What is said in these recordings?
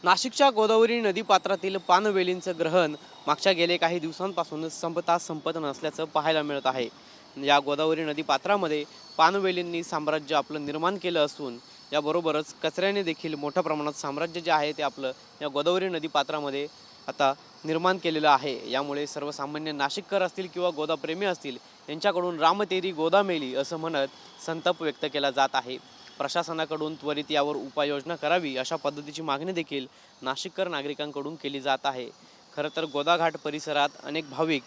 नाशिकच्या गोदावरी नदीपात्रातील पानवेलींचं ग्रहण मागच्या गेले काही दिवसांपासून संपत नसल्याचं पाहायला मिळत आहे. या गोदावरी नदीपात्रामध्ये पानवेलींनी साम्राज्य आपलं निर्माण केलं असून याबरोबरच कचऱ्याने देखील मोठ्या प्रमाणात साम्राज्य जे आहे ते आपलं या गोदावरी नदीपात्रामध्ये आता निर्माण केलेलं आहे. यामुळे सर्वसामान्य नाशिककर असतील किंवा गोदाप्रेमी असतील यांच्याकडून रामतेरी गोदा मेली असं म्हणत संताप व्यक्त केला जात आहे. प्रशासनाकडून त्वरित यावर उपाययोजना करावी अशा पद्धतीची मागणी देखील नाशिककर नागरिकांकडून केली जात आहे. खरं तर गोदाघाट परिसरात अनेक भाविक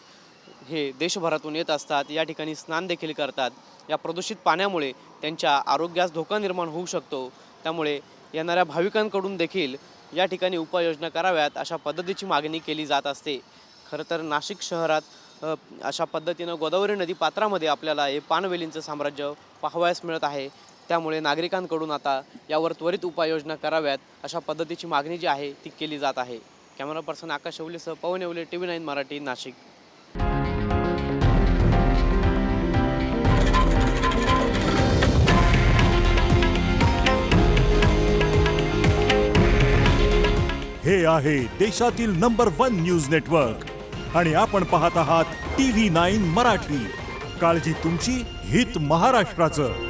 हे देशभरातून येत असतात, या ठिकाणी स्नान देखील करतात. या प्रदूषित पाण्यामुळे त्यांच्या आरोग्यास धोका निर्माण होऊ शकतो. त्यामुळे येणाऱ्या भाविकांकडून देखील या ठिकाणी उपाययोजना कराव्यात अशा पद्धतीची मागणी केली जात असते. खरं तर नाशिक शहरात अशा पद्धतीनं गोदावरी नदीपात्रामध्ये आपल्याला हे पानवेलींचं साम्राज्य पाहावयास मिळत आहे. त्यामुळे नागरिकांकडून आता यावर त्वरित उपाययोजना कराव्यात अशा पद्धतीची मागणी जी आहे ती केली जात आहे. कॅमेरा पर्सन आकाश शेवलेसह पवन येवले, TV9 मराठी, नाशिक. हे आहे देशातील नंबर 1 न्यूज नेटवर्क आणि आपण पाहत आहात TV9 मराठी. काळजी तुमची, हित महाराष्ट्राचं.